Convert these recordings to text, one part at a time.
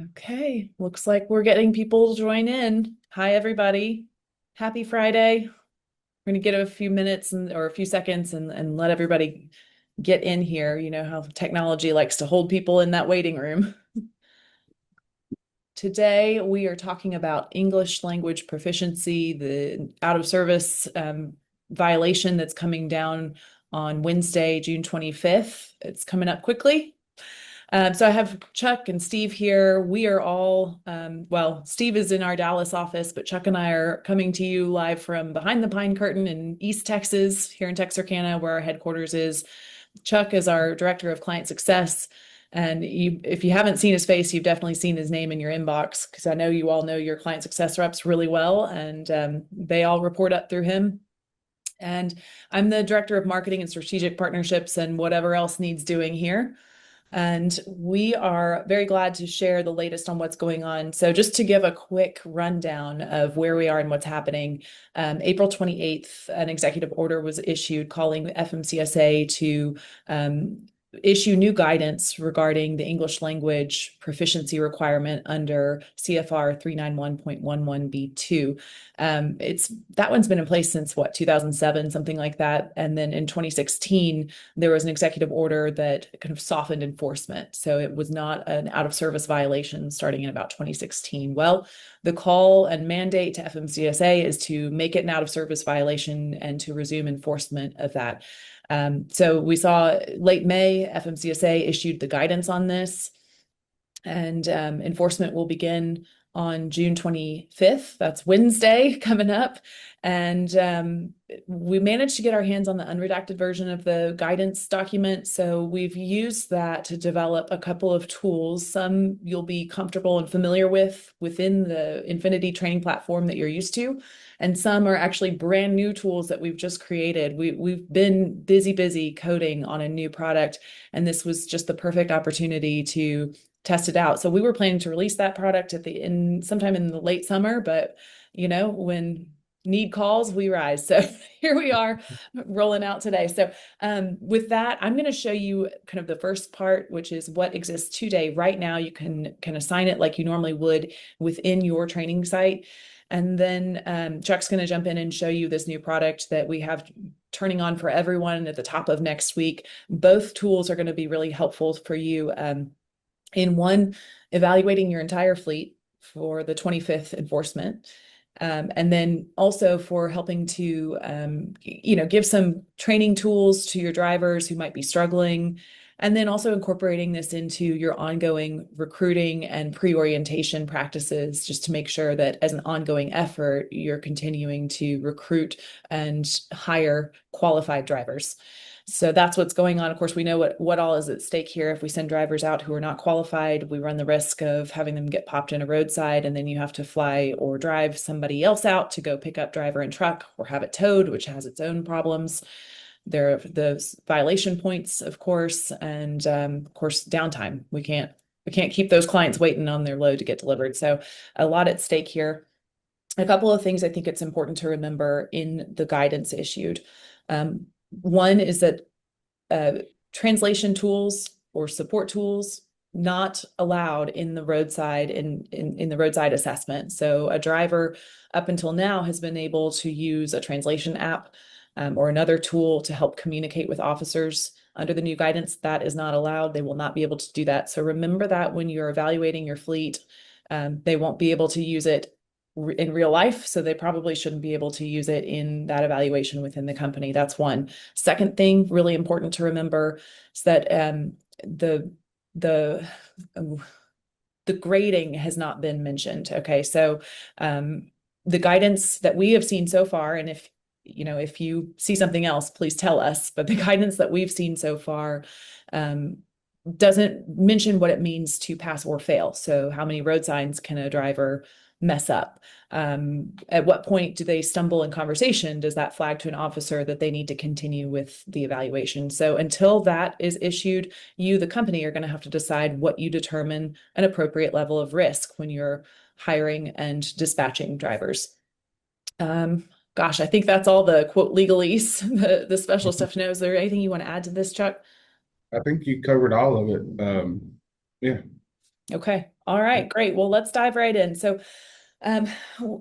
Okay, looks like we're getting people to join in. Hi, everybody. Happy Friday. We're going to get a few minutes or a few seconds and let everybody get in here. You know how technology likes to hold people in that waiting room. Today, we are talking about English language proficiency, the out of service violation that's coming down on Wednesday, June 25th. It's coming up quickly. So I have Chuck and Steve here. We are all, well, Steve is in our Dallas office, but Chuck and I are coming to you live from behind the pine curtain in East Texas, here in Texarkana, where our headquarters is. Chuck is our director of client success. And if you haven't seen his face, you've definitely seen his name in your inbox, because I know you all know your client success reps really well, and they all report up through him. And I'm the director of marketing and strategic partnerships and whatever else needs doing here. And we are very glad to share the latest on what's going on. So just to give a quick rundown of where we are and what's happening, April 28th, an executive order was issued calling the FMCSA to issue new guidance regarding the English language proficiency requirement under CFR 391.11B2. That one's been in place since 2007, something like that. And then in 2016, there was an executive order that kind of softened enforcement. So it was not an out of service violation starting in about 2016. Well, the call and mandate to FMCSA is to make it an out of service violation and to resume enforcement of that. So we saw late May, FMCSA issued the guidance on this, and enforcement will begin on June 25th. That's Wednesday coming up. And we managed to get our hands on the unredacted version of the guidance document. So we've used that to develop a couple of tools. Some you'll be comfortable and familiar with within the Infinity training platform that you're used to. And some are actually brand new tools that we've just created. We've been busy coding on a new product, and this was just the perfect opportunity to test it out. So we were planning to release that product sometime in the late summer, but when need calls, we rise. So here we are rolling out today. So with that, I'm going to show you kind of the first part, which is what exists today. Right now, you can assign it like you normally would within your training site. And then Chuck's going to jump in and show you this new product that we have turning on for everyone at the top of next week. Both tools are going to be really helpful for you in one, evaluating your entire fleet for the 25th enforcement. And then also for helping to, give some training tools to your drivers who might be struggling. And then also incorporating this into your ongoing recruiting and pre-orientation practices, just to make sure that as an ongoing effort, you're continuing to recruit and hire qualified drivers. So that's what's going on. Of course, we know what all is at stake here. If we send drivers out who are not qualified, we run the risk of having them get popped in a roadside, and then you have to fly or drive somebody else out to go pick up driver and truck, or have it towed, which has its own problems. There are the violation points, of course, and of course, downtime. We can't keep those clients waiting on their load to get delivered. So a lot at stake here. A couple of things I think it's important to remember in the guidance issued. One is that translation tools or support tools not allowed in the roadside in the roadside assessment. So a driver up until now has been able to use a translation app or another tool to help communicate with officers. Under the new guidance, that is not allowed. They will not be able to do that. So remember that when you're evaluating your fleet, they won't be able to use it in real life, so they probably shouldn't be able to use it in that evaluation within the company. That's one. Second thing, really important to remember, is that the grading has not been mentioned. Okay, so the guidance that we have seen so far, and if you see something else, please tell us. But the guidance that we've seen so far doesn't mention what it means to pass or fail. So how many road signs can a driver mess up? At what point do they stumble in conversation? Does that flag to an officer that they need to continue with the evaluation? So until that is issued, you, the company, are going to have to decide what you determine an appropriate level of risk when you're hiring and dispatching drivers. Gosh, I think that's all the quote legalese, the special stuff to know. Is there anything you want to add to this, Chuck? I think you covered all of it. Yeah. Okay. All right. Great. Well, let's dive right in. So, um,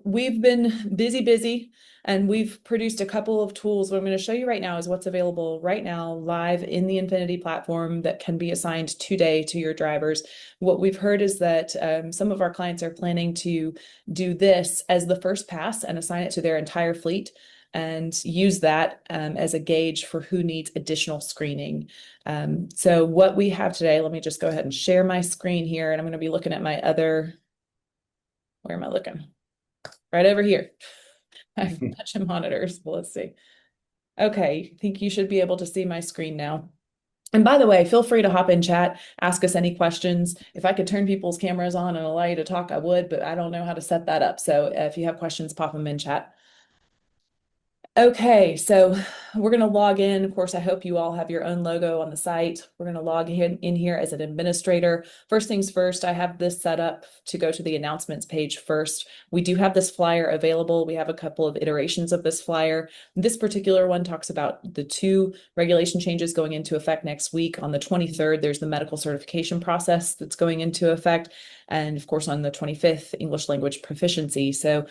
we've been busy, and we've produced a couple of tools. What I'm going to show you right now is what's available right now live in the Infinity platform that can be assigned today to your drivers. What we've heard is that some of our clients are planning to do this as the first pass and assign it to their entire fleet and use that as a gauge for who needs additional screening. So what we have today, let me just go ahead and share my screen here, and I'm going to be looking at my other, where am I looking? Right over here. I have a bunch of monitors. Well, let's see. Okay, I think you should be able to see my screen now. And by the way, feel free to hop in chat, ask us any questions. If I could turn people's cameras on and allow you to talk, I would, but I don't know how to set that up. So if you have questions, pop them in chat. Okay, so we're going to log in. Of course, I hope you all have your own logo on the site. We're going to log in here as an administrator. First things first, I have this set up to go to the announcements page first. We do have this flyer available. We have a couple of iterations of this flyer. This particular one talks about the two regulation changes going into effect next week. On the 23rd, there's the medical certification process that's going into effect. And of course, on the 25th, English language proficiency. So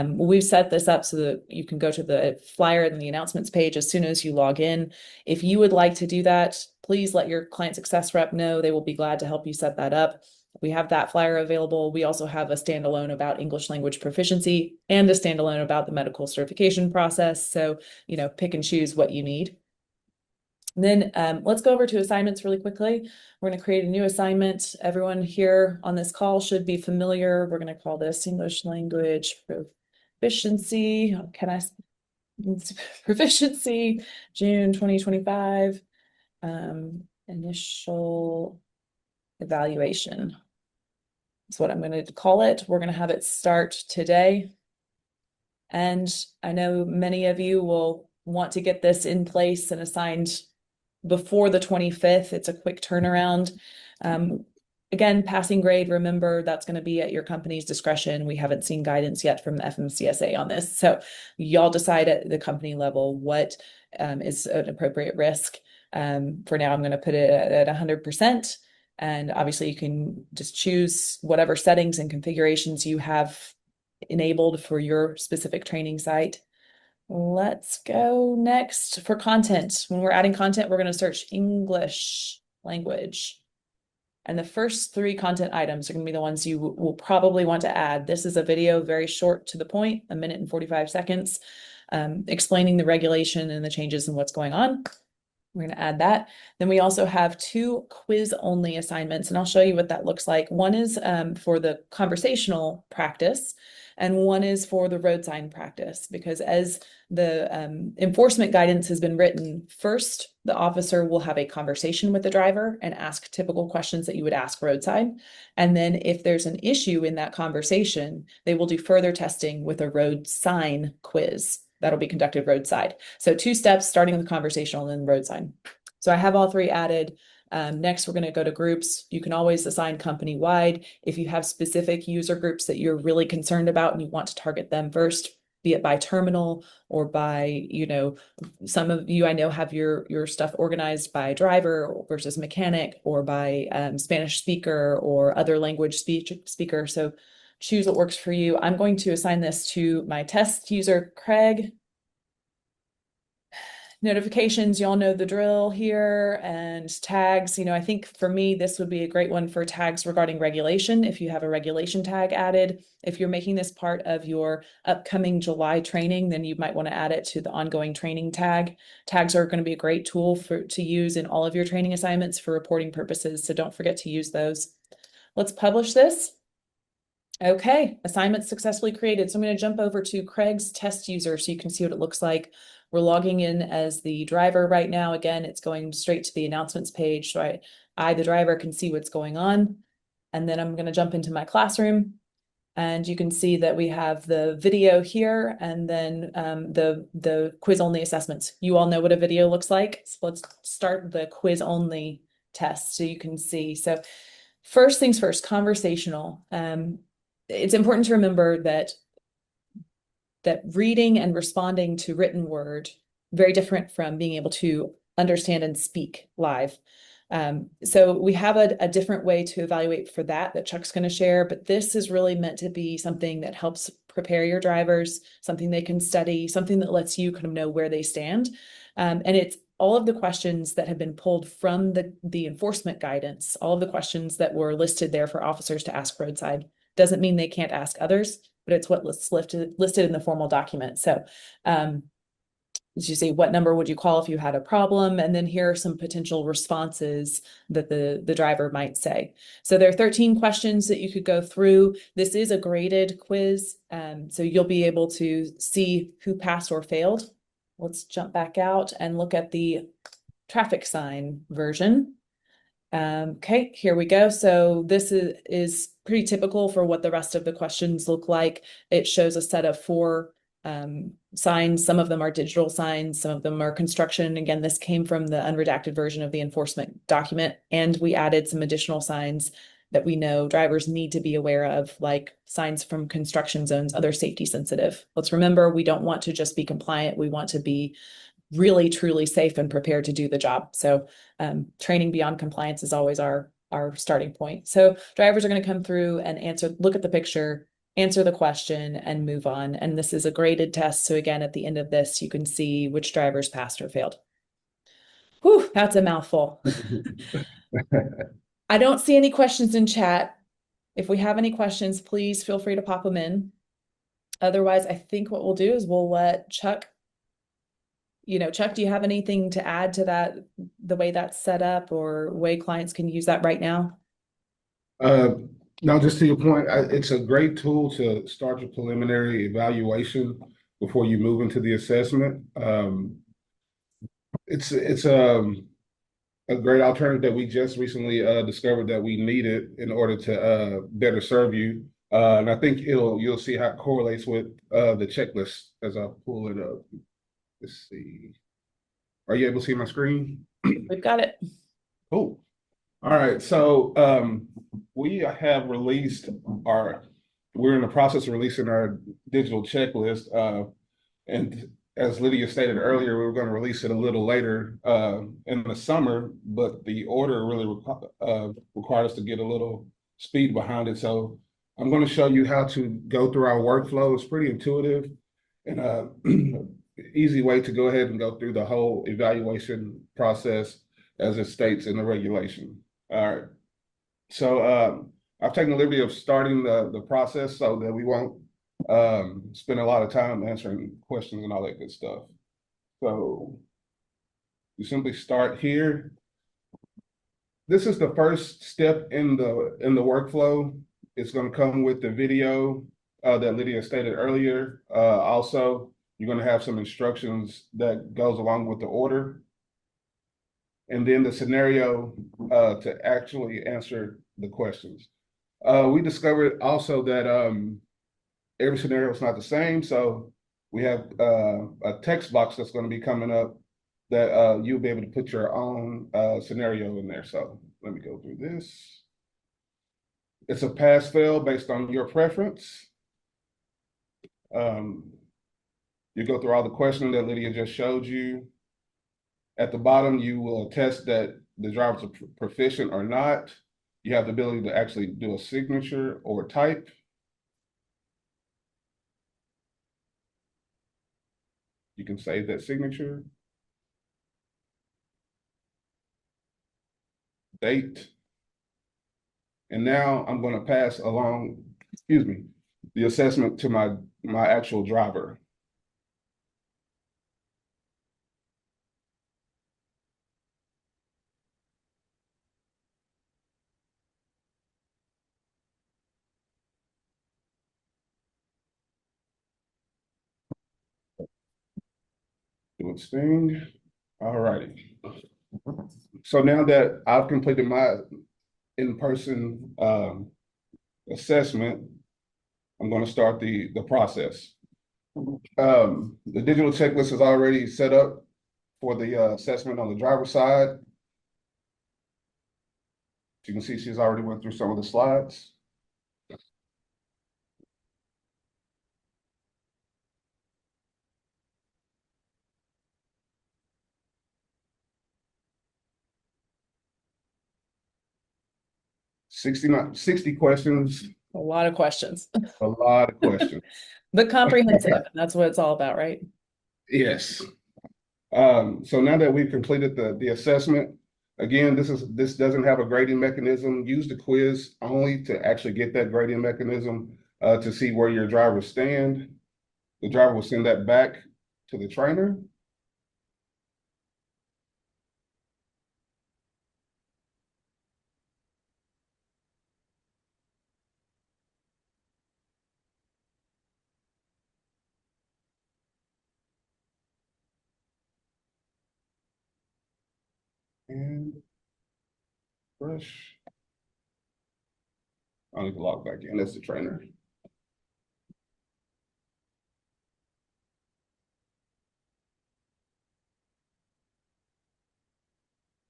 we've set this up so that you can go to the flyer and the announcements page as soon as you log in. If you would like to do that, please let your client success rep know. They will be glad to help you set that up. We have that flyer available. We also have a standalone about English language proficiency and a standalone about the medical certification process. So, pick and choose what you need. And then let's go over to assignments really quickly. We're going to create a new assignment. Everyone here on this call should be familiar. We're going to call this English language proficiency. Proficiency, June 2025, initial evaluation. That's what I'm going to call it. We're going to have it start today. And I know many of you will want to get this in place and assigned before the 25th. It's a quick turnaround. Again, passing grade, remember that's going to be at your company's discretion. We haven't seen guidance yet from the FMCSA on this. So y'all decide at the company level what is an appropriate risk. For now, I'm going to put it at 100%. And obviously you can just choose whatever settings and configurations you have enabled for your specific training site. Let's go next for content. When we're adding content, we're going to search English language. And the first three content items are going to be the ones you will probably want to add. This is a video, very short to the point, 1 minute and 45 seconds, explaining the regulation and the changes and what's going on. We're going to add that. Then we also have 2 quiz-only assignments, and I'll show you what that looks like. One is for the conversational practice, and one is for the road sign practice, because as the enforcement guidance has been written, first, the officer will have a conversation with the driver and ask typical questions that you would ask roadside. And then if there's an issue in that conversation, they will do further testing with a road sign quiz that'll be conducted roadside. So 2 steps, starting with conversational and then road sign. So I have all 3 added. Next, we're going to go to groups. You can always assign company-wide. If you have specific user groups that you're really concerned about and you want to target them first, be it by terminal or by, some of you I know have your stuff organized by driver versus mechanic, or by Spanish speaker or other language speaker. So choose what works for you. I'm going to assign this to my test user, Craig. Notifications, y'all know the drill here, and tags. I think for me, this would be a great one for tags regarding regulation. If you have a regulation tag added, if you're making this part of your upcoming July training, then you might want to add it to the ongoing training tag. Tags are going to be a great tool to use in all of your training assignments for reporting purposes. So don't forget to use those. Let's publish this. Okay, assignment successfully created. So I'm going to jump over to Craig's test user so you can see what it looks like. We're logging in as the driver right now. Again, it's going straight to the announcements page. So I, the driver, can see what's going on. And then I'm going to jump into my classroom. And you can see that we have the video here, and then the quiz-only assessments. You all know what a video looks like. So let's start the quiz-only test so you can see. So first things first, conversational. It's important to remember that reading and responding to written word, very different from being able to understand and speak live. So we have a different way to evaluate for that Chuck's going to share, but this is really meant to be something that helps prepare your drivers, something they can study, something that lets you kind of know where they stand. And it's all of the questions that have been pulled from the enforcement guidance, all of the questions that were listed there for officers to ask roadside. Doesn't mean they can't ask others, but it's what's listed in the formal document. So as you say, what number would you call if you had a problem? And then here are some potential responses that the driver might say. So there are 13 questions that you could go through. This is a graded quiz, so you'll be able to see who passed or failed. Let's jump back out and look at the traffic sign version. Okay, here we go. So this is pretty typical for what the rest of the questions look like. It shows a set of 4 signs. Some of them are digital signs, some of them are construction. Again, this came from the unredacted version of the enforcement document, and we added some additional signs that we know drivers need to be aware of, like signs from construction zones, other safety sensitive. Let's remember, we don't want to just be compliant. We want to be really truly safe and prepared to do the job. So training beyond compliance is always our starting point. So drivers are going to come through and look at the picture, answer the question, and move on. And this is a graded test. So again, at the end of this, you can see which drivers passed or failed. Whew, that's a mouthful. I don't see any questions in chat. If we have any questions, please feel free to pop them in. Otherwise, I think what we'll do is we'll let Chuck, Chuck, do you have anything to add to that, the way that's set up or way clients can use that right now? No, just to your point, it's a great tool to start your preliminary evaluation before you move into the assessment. It's a great alternative that we just recently discovered that we needed in order to better serve you. And I think you'll see how it correlates with the checklist as I pull it up. Let's see. Are you able to see my screen? We've got it. Cool. All right. So we have we're in the process of releasing our digital checklist. And as Lydia stated earlier, we were going to release it a little later in the summer, but the order really required us to get a little speed behind it. So I'm going to show you how to go through our workflow. It's pretty intuitive and easy way to go ahead and go through the whole evaluation process as it states in the regulation. All right. So I've taken the liberty of starting the process so that we won't spend a lot of time answering questions and all that good stuff. So you simply start here. This is the first step in the workflow. It's going to come with the video that Lydia stated earlier. Also, you're going to have some instructions that goes along with the order. And then the scenario to actually answer the questions. We discovered also that every scenario is not the same. So we have a text box that's going to be coming up that you'll be able to put your own scenario in there. So let me go through this. It's a pass-fail based on your preference. You go through all the questions that Lydia just showed you. At the bottom, you will attest that the drivers are proficient or not. You have the ability to actually do a signature or type. You can save that signature. Date. And now I'm going to pass along, the assessment to my actual driver. Do its thing. All righty. So now that I've completed my in-person assessment, I'm going to start the process. The digital checklist is already set up for the assessment on the driver's side. As you can see, she's already went through some of the slides. 60 questions, A lot of questions, a lot of questions. but comprehensive. And that's what it's all about, right? Yes. So now that we've completed the assessment, again, this doesn't have a grading mechanism. Use the quiz only to actually get that grading mechanism to see where your drivers stand. The driver will send that back to the trainer. And brush. I need to log back in. That's the trainer.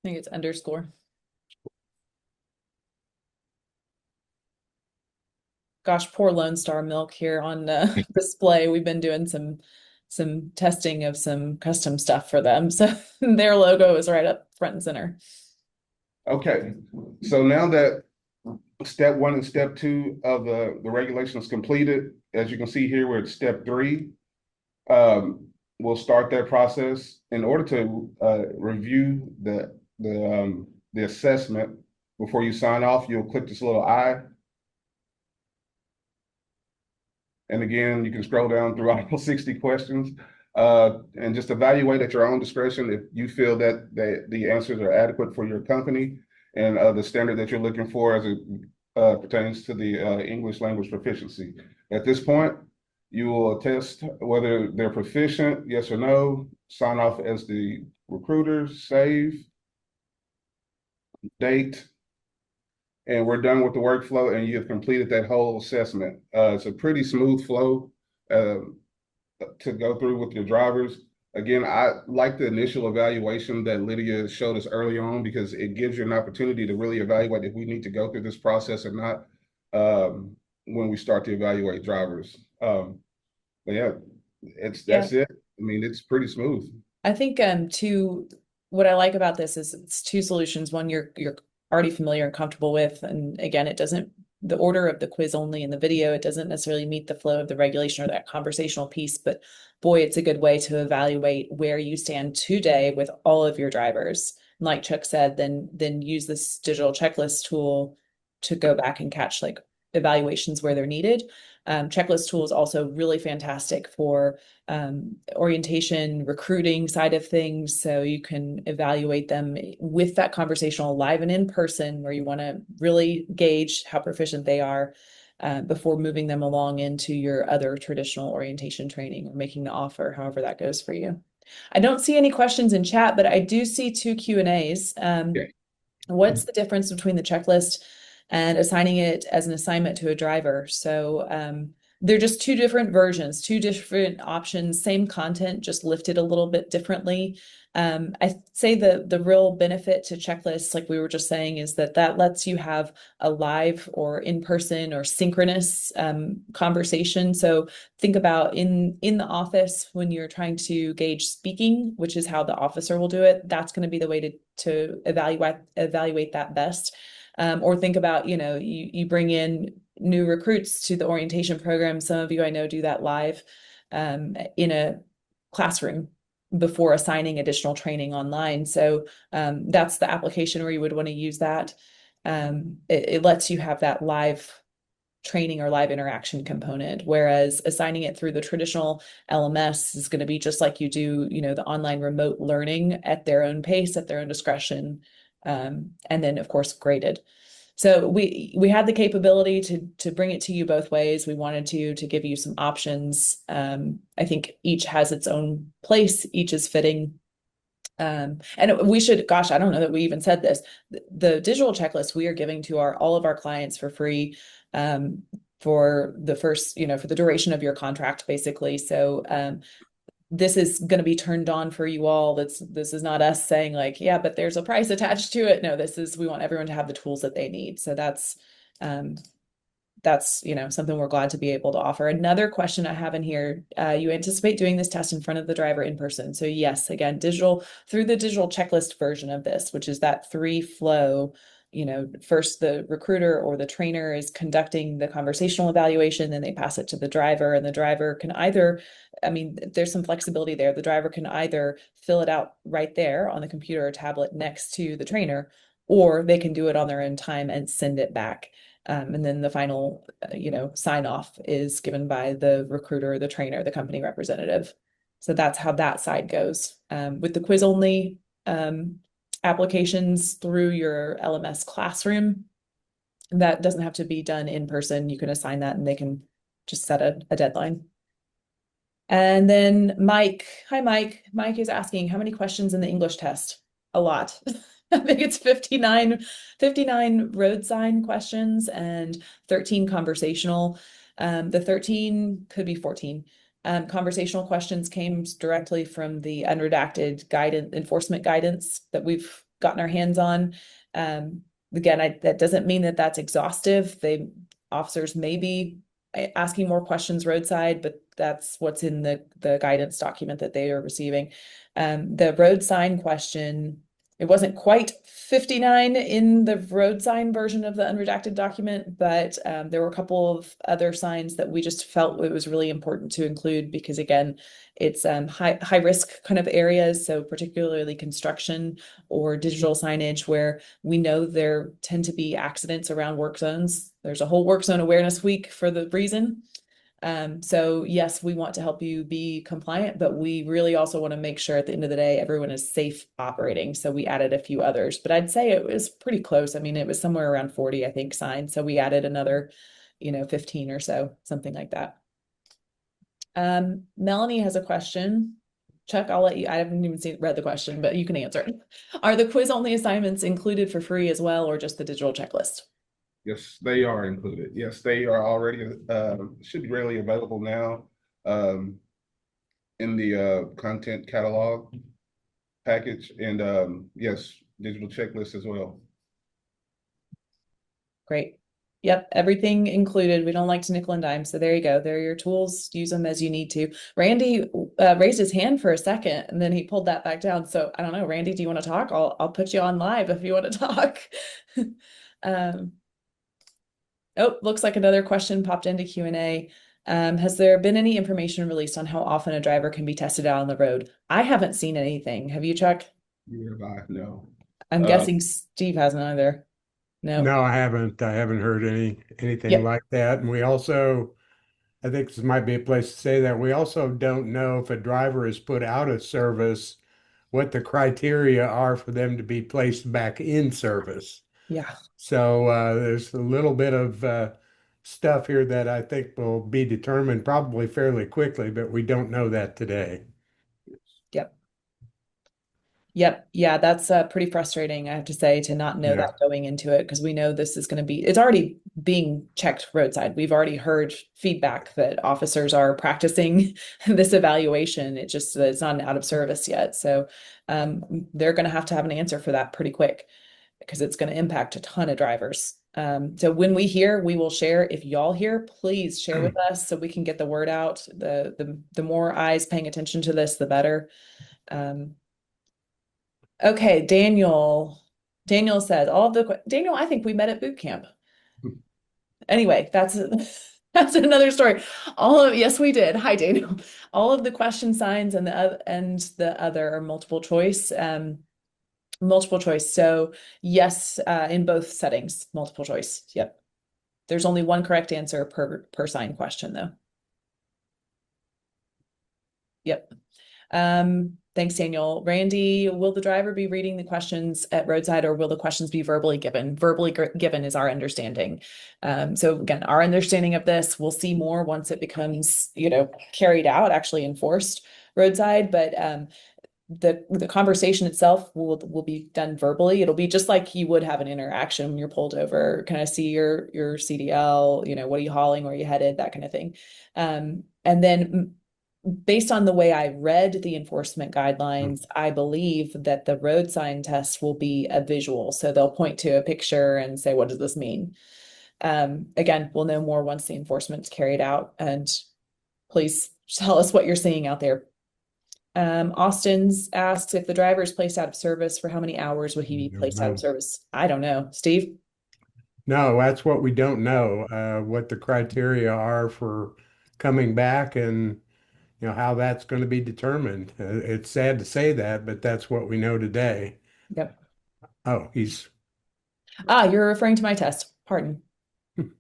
I think it's underscore. Gosh, poor Lone Star Milk here on display. We've been doing some testing of some custom stuff for them. So their logo is right up front and center. Okay, so now that step one and step two of the regulations completed, as you can see here, we're at step three. We'll start that process. In order to review the assessment before you sign off, you'll click this little I. And again, you can scroll down through all 60 questions and just evaluate at your own discretion if you feel that the answers are adequate for your company and the standard that you're looking for as it pertains to the English language proficiency. At this point, you will attest whether they're proficient, yes or no, sign off as the recruiter, save, date, and we're done with the workflow and you have completed that whole assessment. It's a pretty smooth flow to go through with your drivers. Again, I like the initial evaluation that Lydia showed us early on because it gives you an opportunity to really evaluate if we need to go through this process or not when we start to evaluate drivers. But yeah, Yeah. that's it. I mean, it's pretty smooth. I think what I like about this is it's two solutions. One you're already familiar and comfortable with. And again, it doesn't the order of the quiz only in the video, it doesn't necessarily meet the flow of the regulation or that conversational piece, but boy, it's a good way to evaluate where you stand today with all of your drivers. And like Chuck said, then use this digital checklist tool to go back and catch like evaluations where they're needed. Checklist tool is also really fantastic for orientation, recruiting side of things. So you can evaluate them with that conversational live and in person where you want to really gauge how proficient they are before moving them along into your other traditional orientation training or making the offer, however that goes for you. I don't see any questions in chat, but I do see two Q&As. Okay. What's the difference between the checklist and assigning it as an assignment to a driver? So they're just two different versions, two different options, same content, just lifted a little bit differently. I say the real benefit to checklists, like we were just saying, is that lets you have a live or in-person or synchronous conversation. So think about in the office when you're trying to gauge speaking, which is how the officer will do it. That's going to be the way to evaluate that best. Or think about, you bring in new recruits to the orientation program. Some of you I know do that live in a classroom before assigning additional training online. So that's the application where you would want to use that. It lets you have that live training or live interaction component, whereas assigning it through the traditional LMS is going to be just like you do, the online remote learning at their own pace, at their own discretion, and then of course graded. So we had the capability to bring it to you both ways. We wanted to give you some options. I think each has its own place, each is fitting. And we should, gosh, I don't know that we even said this. The digital checklist we are giving to all of our clients for free for the first, for the duration of your contract, basically. So this is going to be turned on for you all. This is not us saying like, yeah, but there's a price attached to it. No, we want everyone to have the tools that they need. So that's something we're glad to be able to offer. Another question I have in here, you anticipate doing this test in front of the driver in person. So yes, again, through the digital checklist version of this, which is that 3 flow first the recruiter or the trainer is conducting the conversational evaluation, then they pass it to the driver, and the driver can either, I mean, there's some flexibility there. The driver can either fill it out right there on the computer or tablet next to the trainer, or they can do it on their own time and send it back. And then the final, sign off is given by the recruiter, the trainer, the company representative. So that's how that side goes. With the quiz only applications through your LMS classroom, that doesn't have to be done in person. You can assign that and they can just set a deadline. And then Mike, hi Mike. Mike is asking how many questions in the English test? A lot. I think it's 59 road sign questions and 13 conversational. The 13 could be 14. Conversational questions came directly from the unredacted guidance, enforcement guidance that we've gotten our hands on. Again, that doesn't mean that that's exhaustive. Officers may be asking more questions roadside, but that's what's in the guidance document that they are receiving. The road sign question, it wasn't quite 59 in the road sign version of the unredacted document, but there were a couple of other signs that we just felt it was really important to include because, again, it's high risk kind of areas. So particularly construction or digital signage where we know there tend to be accidents around work zones. There's a whole work zone awareness week for the reason. So yes, we want to help you be compliant, but we really also want to make sure at the end of the day, everyone is safe operating. So we added a few others, but I'd say it was pretty close. I mean, it was somewhere around 40, I think, signed. So we added another, 15 or so, something like that. Melanie has a question. Chuck, I'll let you, I haven't even read the question, but you can answer. Are the quiz only assignments included for free as well, or just the digital checklist? Yes, they are included. Yes, they are already should be readily available now in the content catalog package, and yes, digital checklist as well. Great. Yep, everything included. We don't like to nickel and dime. So there you go. There are your tools. Use them as you need to. Randy raised his hand for a second and then he pulled that back down. So I don't know, Randy, do you want to talk? I'll put you on live if you want to talk. Oh, looks like another question popped into Q&A. Has there been any information released on how often a driver can be tested out on the road? I haven't seen anything. Have you, Chuck? Nearby, no. I'm guessing Steve hasn't either. No. No, I haven't. I haven't heard anything Yep. like that. And we also, I think this might be a place to say that we also don't know if a driver is put out of service, what the criteria are for them to be placed back in service. Yeah. So there's a little bit of stuff here that I think will be determined probably fairly quickly, but we don't know that today. Yep. Yep. Yeah, that's pretty frustrating, I have to say, to not know Yeah. that going into it, because we know this is going to be, it's already being checked roadside. We've already heard feedback that officers are practicing this evaluation. It's not out of service yet. So they're going to have an answer for that pretty quick because it's going to impact a ton of drivers. So when we hear, we will share. If y'all hear, please share with us so we can get the word out. The more eyes paying attention to this, the better. Okay, Daniel. Daniel says Daniel, I think we met at boot camp. Anyway, that's that's another story. Yes, we did. Hi, Daniel. All of the question signs and the other are multiple choice. Multiple choice. So yes, in both settings, multiple choice. Yep. There's only one correct answer per sign question though. Yep. Thanks, Daniel. Randy, will the driver be reading the questions at roadside or will the questions be verbally given? Verbally given is our understanding. So again, our understanding of this, we'll see more once it becomes, carried out, actually enforced roadside. But the conversation itself will be done verbally. It'll be just like you would have an interaction when you're pulled over, kind of see your CDL, what are you hauling, where are you headed, that kind of thing. And then based on the way I read the enforcement guidelines, I believe that the road sign test will be a visual. So they'll point to a picture and say, what does this mean? Again, we'll know more once the enforcement's carried out. And please tell us what you're seeing out there. Austin's asks if the driver is placed out of service, for how many hours would he be Don't placed out of know. service? I don't know. Steve? No, that's what we don't know, what the criteria are for coming back and how that's going to be determined. It's sad to say that, but that's what we know today. Yep. Oh, he's Ah, you're referring to my test. Pardon.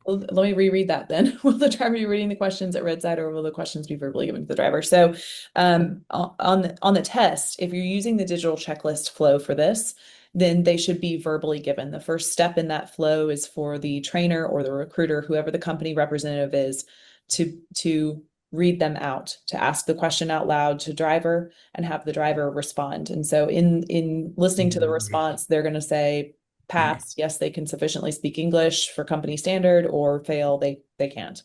Well, let me reread that then. Will the driver be reading the questions at red side, or will the questions be verbally given to the driver? So on the test, if you're using the digital checklist flow for this, then they should be verbally given. The first step in that flow is for the trainer or the recruiter, whoever the company representative is, to read them out, to ask the question out loud to driver and have the driver respond. And so in listening to the response, they're going to say, pass, yes, they can sufficiently speak English for company standard, or fail, they can't.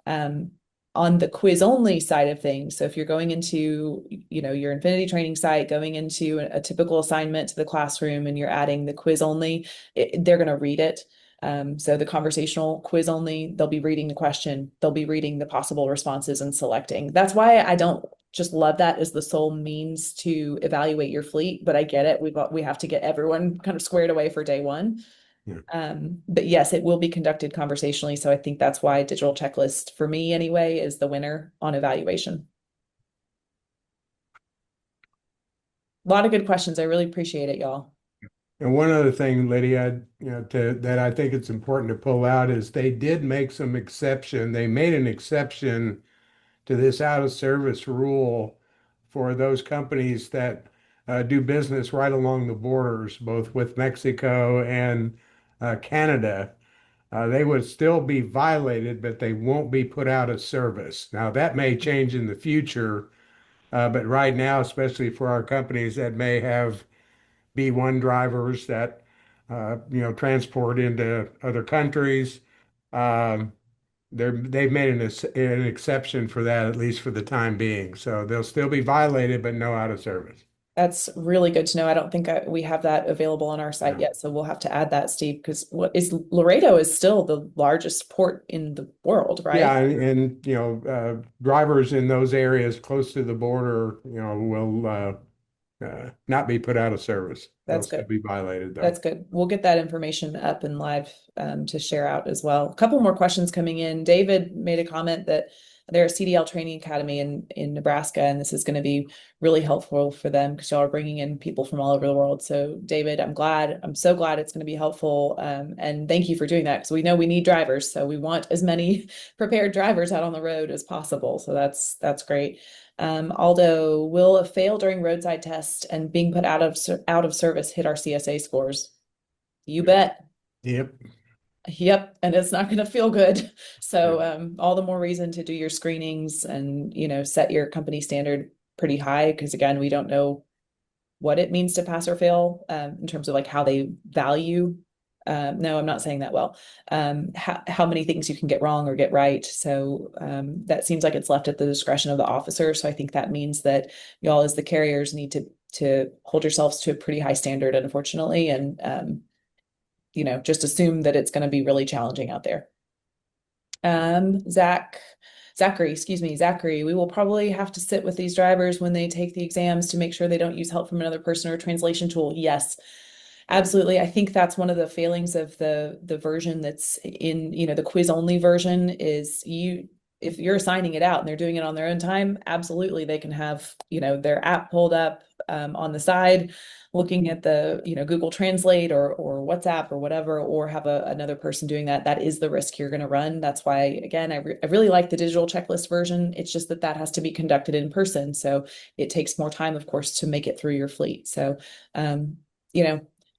Um, on the quiz only side of things, so if you're going into, your Infinity training site, going into a typical assignment to the classroom and you're adding the quiz only, they're going to read it. So the conversational quiz only, they'll be reading the question, they'll be reading the possible responses and selecting. That's why I don't just love that as the sole means to evaluate your fleet, but I get it. We have to get everyone kind of squared away for day one. Yeah. But yes, it will be conducted conversationally. So I think that's why digital checklist, for me anyway, is the winner on evaluation. A lot of good questions. I really appreciate it, y'all. And one other thing, Lydia, that I think it's important to pull out is they did make some exception. They made an exception to this out of service rule for those companies that do business right along the borders, both with Mexico and Canada. They would still be violated, but they won't be put out of service. Now, that may change in the future, but right now, especially for our companies that may have B1 drivers that transport into other countries, um, they've made an exception for that, at least for the time being. So they'll still be violated, but no out of service. That's really good to know. I don't think we have that available on our site Yeah. yet, so we'll have to add that, Steve, because what is Laredo is still the largest port in the world, right? Yeah, and drivers in those areas close to the border, will not be put out of service. They'll That's still good. be violated though. That's good. We'll get that information up and live to share out as well. A couple more questions coming in. David made a comment that they're a CDL training academy in Nebraska, and this is going to be really helpful for them because y'all are bringing in people from all over the world. So, David, I'm so glad it's going to be helpful. And thank you for doing that, because we know we need drivers. So we want as many prepared drivers out on the road as possible. So that's great. Aldo, will a fail during roadside test and being put out of service hit our CSA scores? You bet. Yep. Yep, and it's not going to feel good. So all the more reason to do your screenings and set your company standard pretty high, because again, we don't know what it means to pass or fail in terms of like how they value. No, I'm not saying that well. How many things you can get wrong or get right. So that seems like it's left at the discretion of the officer. So I think that means that y'all as the carriers need to hold yourselves to a pretty high standard, unfortunately, and just assume that it's going to be really challenging out there. Zachary, we will probably have to sit with these drivers when they take the exams to make sure they don't use help from another person or a translation tool. Yes, absolutely. I think that's one of the failings of the version that's in, the quiz only version is if you're assigning it out and they're doing it on their own time, absolutely they can have, their app pulled up on the side, looking at the, Google Translate or WhatsApp or whatever, or have another person doing that. That is the risk you're going to run. That's why, again, I really like the digital checklist version. It's just that has to be conducted in person. So it takes more time, of course, to make it through your fleet. So,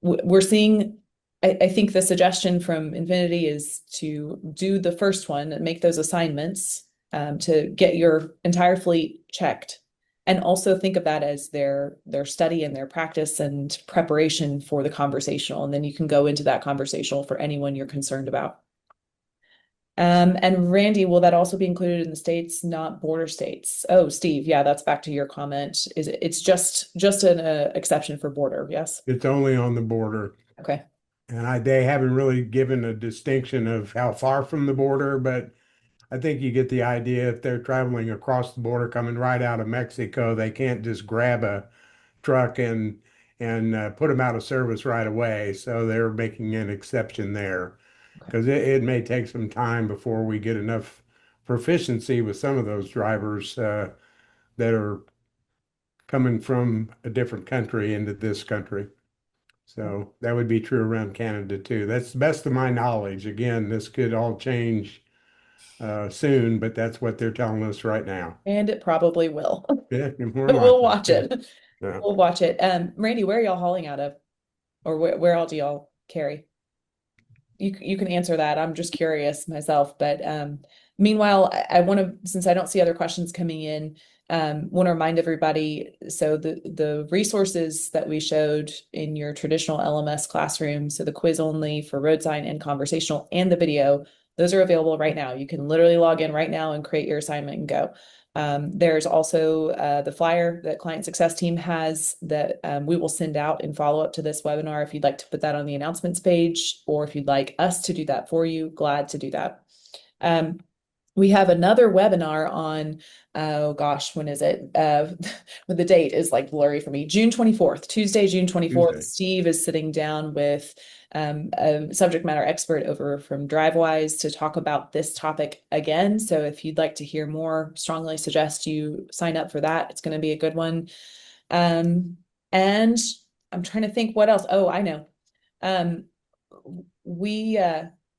we're seeing, I think the suggestion from Infinity is to do the first one and make those assignments to get your entire fleet checked. And also think of that as their study and their practice and preparation for the conversational. And then you can go into that conversational for anyone you're concerned about. And Randy, will that also be included in the states, not border states? Oh, Steve, yeah, that's back to your comment. It's just an exception for border, yes? It's only on the border. Okay. And they haven't really given a distinction of how far from the border, but I think you get the idea if they're traveling across the border, coming right out of Mexico, they can't just grab a truck and put them out of service right away. So they're making an exception there Okay. because it may take some time before we get enough proficiency with some of those drivers that are coming from a different country into this country. So that would be true around Canada too. That's the best of my knowledge. Again, this could all change soon, but that's what they're telling us right now. And it probably will, Yeah, more but we'll likely. watch it. Yeah. We'll watch it. Randy, where are y'all hauling out of? Or where all do y'all carry? You can answer that. I'm just curious myself. But meanwhile, I want to, since I don't see other questions coming in, want to remind everybody. So the resources that we showed in your traditional LMS classroom, so the quiz only for road sign and conversational and the video, those are available right now. You can literally log in right now and create your assignment and go. There's also the flyer that Client Success Team has that we will send out in follow up to this webinar. If you'd like to put that on the announcements page, or if you'd like us to do that for you, glad to do that. We have another webinar on, oh gosh, when is it? When the date is like blurry for me. June 24th, Tuesday, June 24th. Tuesday. Steve is sitting down with a subject matter expert over from DriveWise to talk about this topic again. So if you'd like to hear more, strongly suggest you sign up for that. It's going to be a good one. And I'm trying to think what else. Oh, I know. We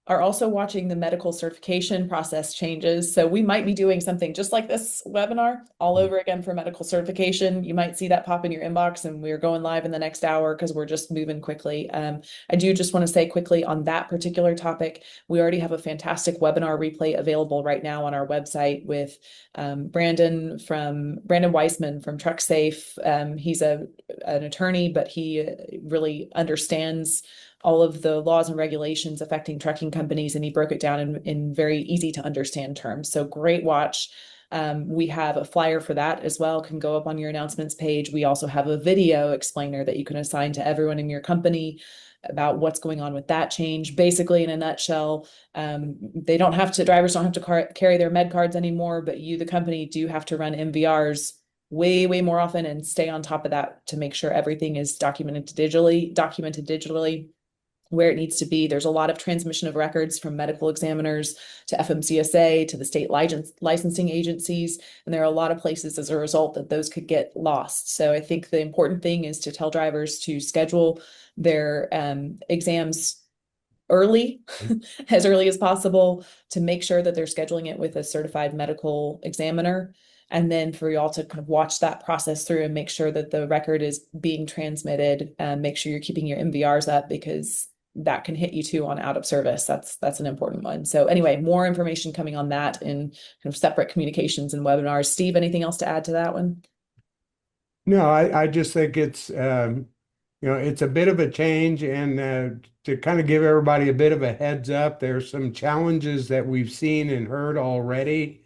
are also watching the medical certification process changes. So we might be doing something just like this webinar all over again for medical certification. You might see that pop in your inbox, and we're going live in the next hour because we're just moving quickly. I do just want to say quickly on that particular topic, we already have a fantastic webinar replay available right now on our website with Brandon Weissman from TruckSafe. He's an attorney, but he really understands all of the laws and regulations affecting trucking companies, and he broke it down in very easy to understand terms. So great watch. We have a flyer for that as well, can go up on your announcements page. We also have a video explainer that you can assign to everyone in your company about what's going on with that change. Basically, in a nutshell, drivers don't have to carry their med cards anymore, but you, the company, do have to run MVRs way more often and stay on top of that to make sure everything is documented digitally where it needs to be. There's a lot of transmission of records from medical examiners to FMCSA to the state licensing agencies. And there are a lot of places as a result that those could get lost. So I think the important thing is to tell drivers to schedule their exams early, as early as possible, to make sure that they're scheduling it with a certified medical examiner. And then for y'all to kind of watch that process through and make sure that the record is being transmitted, and make sure you're keeping your MVRs up, because that can hit you too on out of service. That's an important one. So anyway, more information coming on that in kind of separate communications and webinars. Steve, anything else to add to that one? No, I just think it's it's a bit of a change, and to kind of give everybody a bit of a heads up, there's some challenges that we've seen and heard already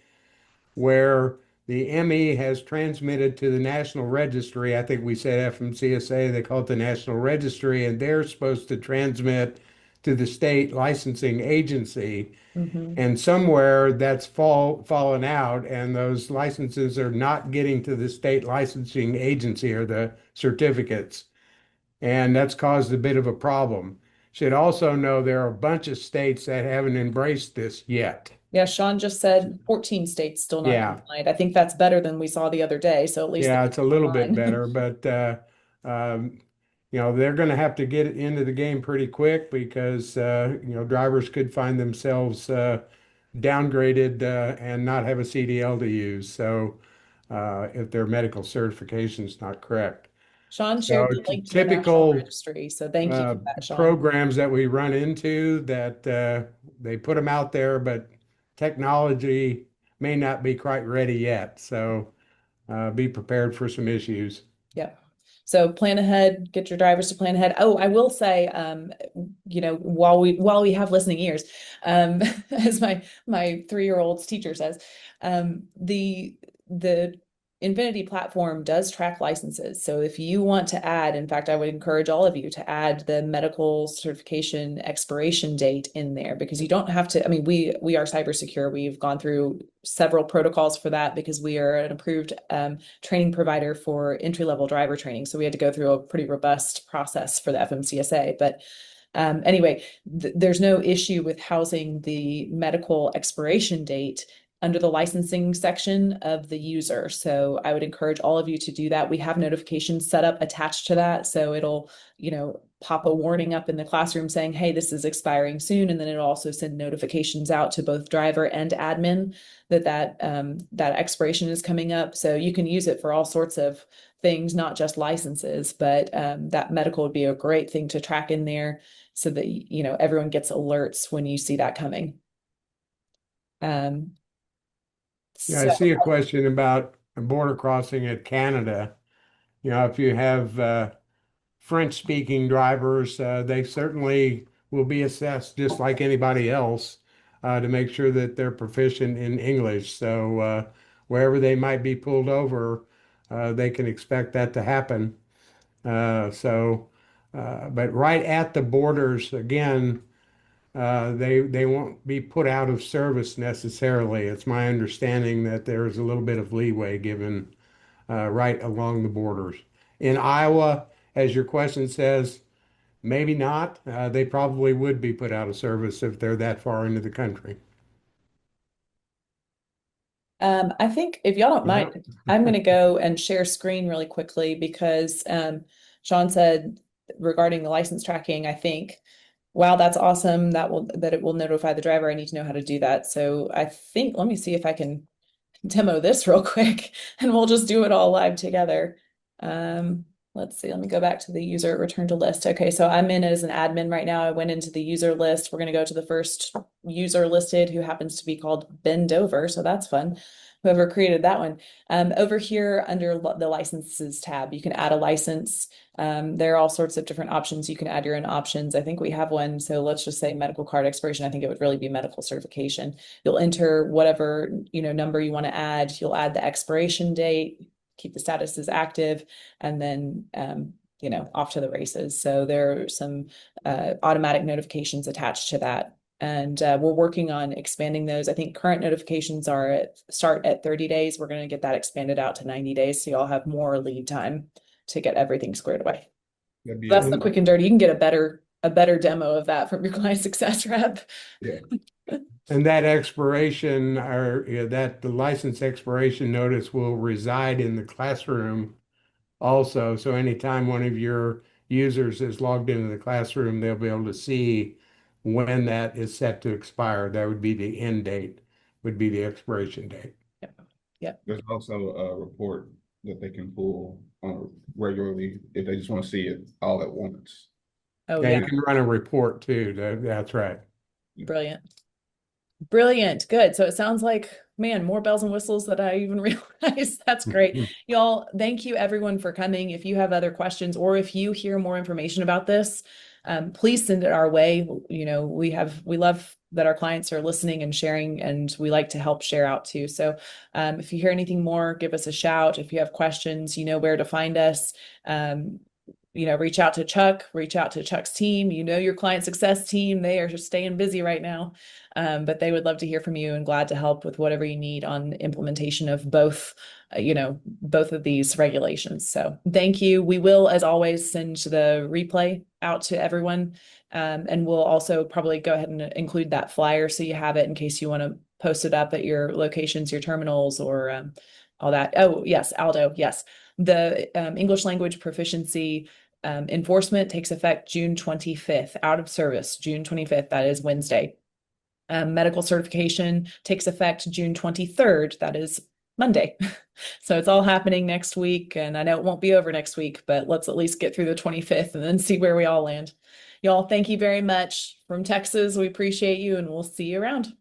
where the ME has transmitted to the National Registry. I think we said FMCSA, they call it the National Registry, and they're supposed to transmit to the state licensing agency. And somewhere that's fallen out, and those licenses are not getting to the state licensing agency or the certificates. And that's caused a bit of a problem. Should also know there are a bunch of states that haven't embraced this yet. Yeah, Sean just said 14 states still not Yeah. compliant. I think that's better than we saw the other day. So at least Yeah, it's a little bit line. better, but um, they're going to have to get into the game pretty quick because drivers could find themselves downgraded and not have a CDL to use. So if their medical certification is not correct. Sean So shared the link to the National typical Registry. So thank you for that, Sean. programs that we run into that they put them out there, but technology may not be quite ready yet. So be prepared for some issues. Yep. So plan ahead, get your drivers to plan ahead. Oh, I will say, while we have listening ears, as my 3-year-old's teacher says, the Infinity platform does track licenses. So if you want to add, in fact, I would encourage all of you to add the medical certification expiration date in there, because you don't have to, I mean, we are cyber secure. We've gone through several protocols for that because we are an approved training provider for entry-level driver training. So we had to go through a pretty robust process for the FMCSA. But anyway, there's no issue with housing the medical expiration date under the licensing section of the user. So I would encourage all of you to do that. We have notifications set up attached to that. So it'll, pop a warning up in the classroom saying, hey, this is expiring soon. And then it'll also send notifications out to both driver and admin that expiration is coming up. So you can use it for all sorts of things, not just licenses, but that medical would be a great thing to track in there so that, everyone gets alerts when you see that coming. Yeah, I see a question about a border crossing at Canada. If you have French-speaking drivers, they certainly will be assessed just like anybody else to make sure that they're proficient in English. So wherever they might be pulled over, they can expect that to happen. But right at the borders, again, they won't be put out of service necessarily. It's my understanding that there is a little bit of leeway given right along the borders. In Iowa, as your question says, maybe not. They probably would be put out of service if they're that far into the country. I think if y'all don't Yeah. mind, I'm going to go and share screen really quickly because Sean said regarding the license tracking, I think, wow, that's awesome. That it will notify the driver. I need to know how to do that. So I think, let me see if I can demo this real quick and we'll just do it all live together. Let's see, let me go back to the user return to list. Okay, so I'm in as an admin right now. I went into the user list. We're going to go to the first user listed who happens to be called Bend Over. So that's fun. Whoever created that one. Over here under the licenses tab, you can add a license. There are all sorts of different options. You can add your own options. I think we have one. So let's just say medical card expiration. I think it would really be medical certification. You'll enter whatever, number you want to add. You'll add the expiration date, keep the status as active, and then, off to the races. So there are some automatic notifications attached to that. And we're working on expanding those. I think current notifications start at 30 days. We're going to get that expanded out to 90 days. So y'all have more lead time to get everything squared away. That's the quick and dirty. You can get a better demo of that from your client success rep. Yeah. And that expiration the license expiration notice will reside in the classroom also. So anytime one of your users is logged into the classroom, they'll be able to see when that is set to expire. That would be the end date, would be the expiration date. Yep. There's also a report that they can pull regularly if they just want to see it all at once. Oh, Yeah, yeah. you can run a report too. That's right. Brilliant. Brilliant. Good. So it sounds like, man, more bells and whistles than I even realized. That's great. Y'all, thank you everyone for coming. If you have other questions or if you hear more information about this, please send it our way. We love that our clients are listening and sharing, and we like to help share out too. So if you hear anything more, give us a shout. If you have questions, you know where to find us. Reach out to Chuck, reach out to Chuck's team. Your client success team, they are just staying busy right now. But they would love to hear from you and glad to help with whatever you need on implementation of both of these regulations. So thank you. We will, as always, send the replay out to everyone. And we'll also probably go ahead and include that flyer so you have it in case you want to post it up at your locations, your terminals, or all that. Oh, yes, Aldo, yes. The English language proficiency enforcement takes effect June 25th, out of service, June 25th, that is Wednesday. Medical certification takes effect June 23rd, that is Monday. So it's all happening next week, and I know it won't be over next week, but let's at least get through the 25th and then see where we all land. Y'all, thank you very much from Texas. We appreciate you, and we'll see you around.